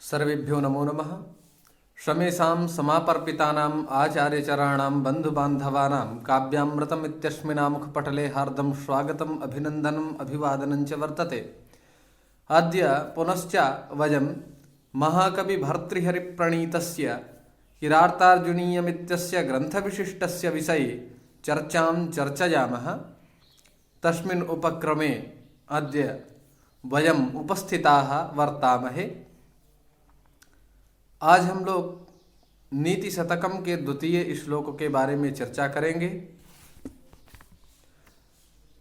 सर्वेभ्यो नमो नमः। शमेषां समापर्पितानाम् आचार्यचराणां बन्धुबान्धवानां काव्यामृतमित्यस्मिन् मुखपटले हार्दं स्वागतम् अभिनन्दनम् अभिवादनं च वर्तते। अद्य पुनश्च वयं महाकविभर्तृहरिप्रणीतस्य किरातार्जुनीयमित्यस्य ग्रन्थविशिष्टस्य विषये चर्चां चर्चयामः। तस्मिन् उपक्रमे अद्य वयम् उपस्थिताः वर्तामहे। आज हम लोग नीति शतकम के द्वितीय श्लोक के बारे में चर्चा करेंगे।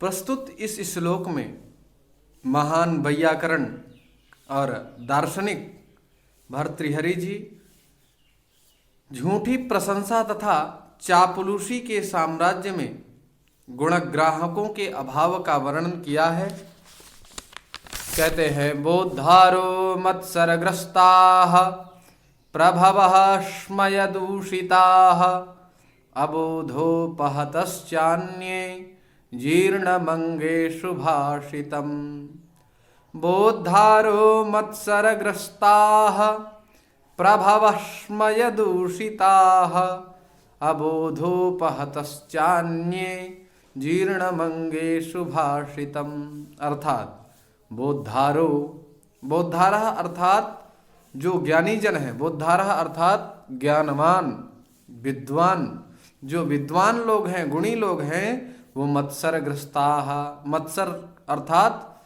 प्रस्तुत इस श्लोक में महान वैयाकरण और दार्शनिक भर्तृहरि जी झूठी प्रशंसा तथा चापलूसी के साम्राज्य में गुणग्राहकों के अभाव का वर्णन किया है। कहते हैं, बोद्धारो मत्सरग्रस्ताः प्रभवः स्मयदूषिताः अबोधोपहतश्चान्ये जीर्णमङ्गेषु भाषितम्। बोद्धारो मत्सरग्रस्ताः प्रभवः स्मयदूषिताः अबोधोपहतश्चान्ये जीर्णमङ्गेषु भाषितम्। अर्थात बोद्धारो, बोद्धारः अर्थात जो ज्ञानी जन है, बोद्धारः अर्थात ज्ञानवान विद्वान, जो विद्वान लोग हैं, गुणी लोग हैं, वो मत्सरग्रस्ताः, मत्सर अर्थात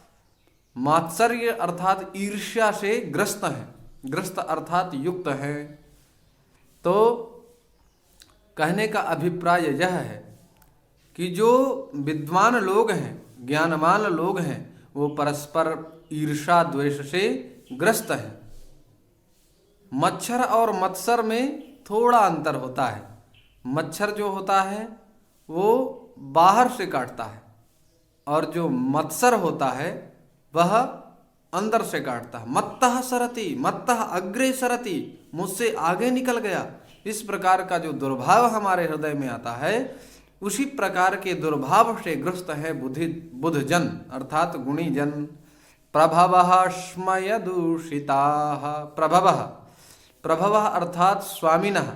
मात्सर्य अर्थात ईर्ष्या से ग्रस्त हैं, ग्रस्त अर्थात युक्त हैं। तो कहने का अभिप्राय यह है कि जो विद्वान लोग हैं, ज्ञानवान लोग हैं, वो परस्पर ईर्ष्या द्वेष से ग्रस्त हैं। मच्छर और मत्सर में थोड़ा अंतर होता है। मच्छर जो होता है वो बाहर से काटता है और जो मत्सर होता है वह अंदर से काटता है। मत्तः सरति, मत्तः अग्रे सरति, मुझसे आगे निकल गया। इस प्रकार का जो दुर्भाव हमारे हृदय में आता है, उसी प्रकार के दुर्भाव से ग्रस्त है बुद्धजन अर्थात गुणी जन। प्रभवः स्मयदूषिताः, प्रभवः, प्रभवः अर्थात स्वामिनः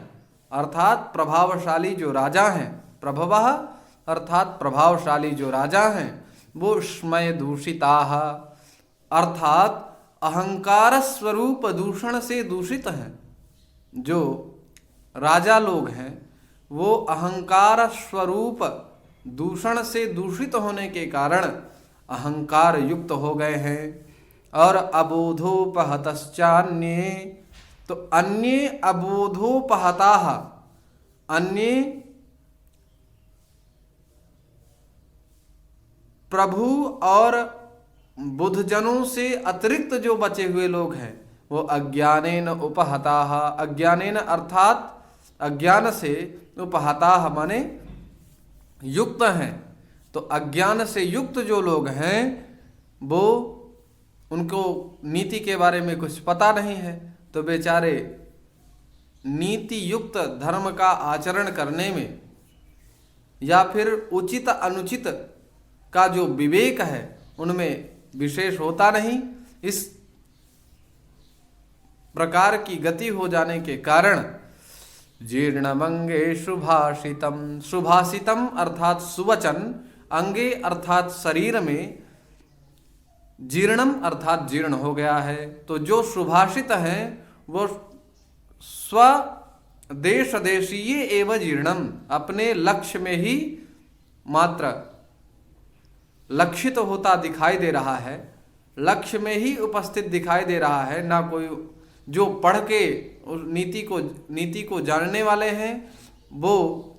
अर्थात प्रभावशाली जो राजा हैं, प्रभवः अर्थात प्रभावशाली जो राजा हैं, वो स्मयदूषिताः अर्थात अहंकार स्वरूप दूषण से दूषित हैं। जो राजा लोग हैं वो अहंकार स्वरूप दूषण से दूषित होने के कारण अहंकार युक्त हो गए हैं। और अबोधोपहतश्चान्ये, तो अन्य अबोधोपहताः, अन्य प्रभु और बुद्धजनों से अतिरिक्त जो बचे हुए लोग हैं वो अज्ञानेन उपहताः, अज्ञानेन अर्थात अज्ञान से, उपहताः माने युक्त हैं। तो अज्ञान से युक्त जो लोग हैं वो, उनको नीति के बारे में कुछ पता नहीं है, तो बेचारे नीति युक्त धर्म का आचरण करने में या फिर उचित अनुचित का जो विवेक है उनमें विशेष होता नहीं। इस प्रकार की गति हो जाने के कारण जीर्णमंगेषु भाषितम, सुभाषितम अर्थात सुवचन, अंगे अर्थात शरीर में, जीर्णम अर्थात जीर्ण हो गया है। तो जो सुभाषित हैं वो स्वदेश देशीय एवं जीर्णम, अपने लक्ष्य में ही मात्र लक्षित होता दिखाई दे रहा है, लक्ष्य में ही उपस्थित दिखाई दे रहा है। ना कोई जो पढ़ के नीति को जानने वाले हैं वो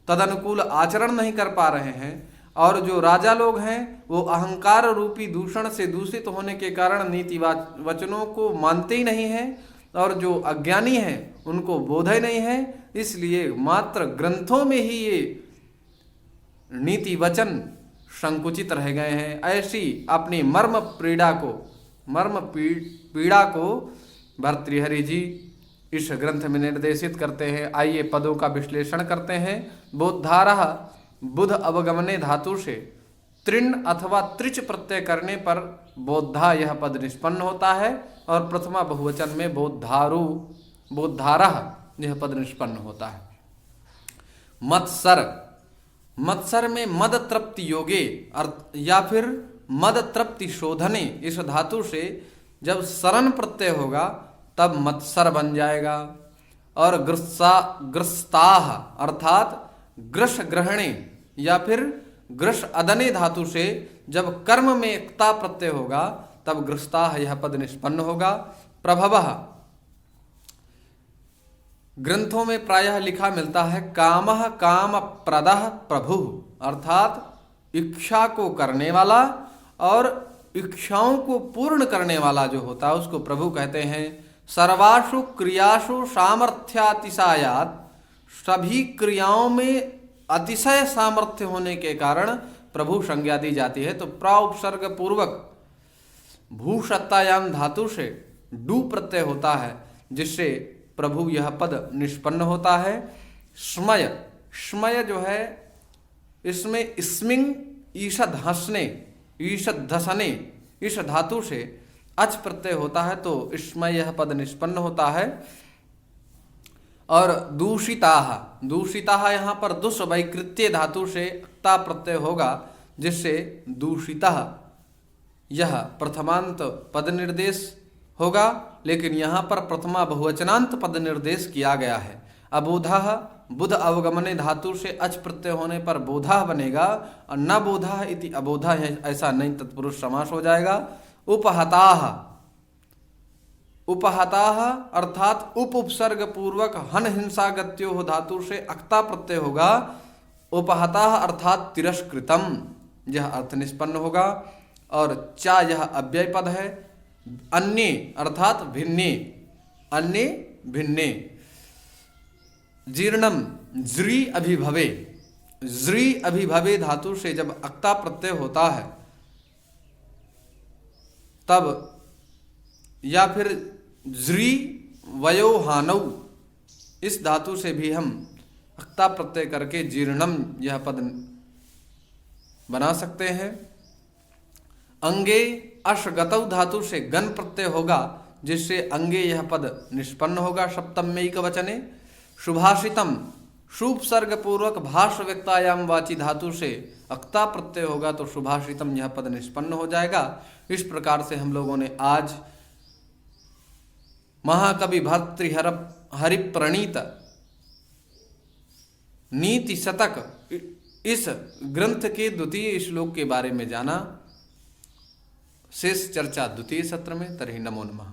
तदनुकूल आचरण नहीं कर पा रहे हैं, और जो राजा लोग हैं वो अहंकार रूपी दूषण से दूषित होने के कारण नीति वचनों को मानते ही नहीं हैं, और जो अज्ञानी हैं उनको बोध ही नहीं है। इसलिए मात्र ग्रंथों में ही ये नीति वचन संकुचित रह गए हैं। ऐसी अपनी मर्म पीड़ा को भर्तृहरि जी इस ग्रंथ में निर्देशित करते हैं। आइए पदों का विश्लेषण करते हैं। बोद्धारः, बुध अवगमने धातु से तृण अथवा त्रिच प्रत्यय करने पर बोद्धा यह पद निष्पन्न होता है, और प्रथमा बहुवचन में बोद्धारु बोद्धारः यह पद निष्पन्न होता है। मत्सर, मत्सर में मद तृप्ति योगे या फिर मद तृप्ति शोधने, इस धातु से जब सरन प्रत्यय होगा तब मत्सर बन जाएगा। और ग्रस्ताह अर्थात ग्रस ग्रहणे या फिर ग्रस अदने धातु से जब कर्म में क्ता प्रत्यय होगा तब ग्रस्ताह यह पद निष्पन्न होगा। प्रभवः, ग्रंथों में प्रायः लिखा मिलता है कामः काम प्रदः प्रभु, अर्थात इच्छा को करने वाला और इच्छाओं को पूर्ण करने वाला जो होता है उसको प्रभु कहते हैं। सर्वासु क्रियासु सामर्थ्यातिशयात्, सभी क्रियाओं में अतिशय सामर्थ्य होने के कारण प्रभु संज्ञा दी जाती है। तो प्रा उपसर्ग पूर्वक भूसत्तायाम धातु से डू प्रत्यय होता है, जिससे प्रभु यह पद निष्पन्न होता है। स्मय, स्मय जो है इसमें स्मिंग ईषद हंसने ईषद धसने इस धातु से अच प्रत्यय होता है, तो स्मय यह पद निष्पन्न होता है। और दूषिताः, दूषिताः यहाँ पर दुष वैकृत्य धातु से ता प्रत्यय होगा, जिससे दूषितः यह प्रथमांत पद निर्देश होगा, लेकिन यहाँ पर प्रथमा बहुवचनांत पद निर्देश किया गया है। अबोधः, बुध अवगमने धातु से अच प्रत्यय होने पर बोधा बनेगा, और न बोधा इति अबोधा है, ऐसा नहीं तत्पुरुष समास हो जाएगा। उपहताः, उपहताः अर्थात उप उपसर्ग पूर्वक हन हिंसा गत्यो धातु से अक्ता प्रत्यय होगा। उपहताः अर्थात तिरस्कृतम, यह अर्थ निष्पन्न होगा। और चा यह अव्यय पद है। अन्य अर्थात भिन्ने, अन्य भिन्ने। जीर्णम, ज्री अभिभवे, ज्री अभिभवे धातु से जब अक्ता प्रत्यय होता है तब, या फिर ज्री वयोहानौ इस धातु से भी हम अक्ता प्रत्यय करके जीर्णम यह पद बना सकते हैं। अंगे अशगतौ धातु से गण प्रत्यय होगा, जिससे अंगे यह पद निष्पन्न होगा सप्तम में एक वचने। शुभाषितम, शुभ सर्ग पूर्वक भाष्य व्यक्तायाम वाची धातु से अक्ता प्रत्यय होगा, तो शुभाषितम यह पद निष्पन्न हो जाएगा। इस प्रकार से हम लोगों ने आज महाकवि भर्तृहरि प्रणीत नीति शतक इस ग्रंथ के द्वितीय श्लोक के बारे में जाना। शेष चर्चा द्वितीय सत्र में। तर्हि नमो नमः।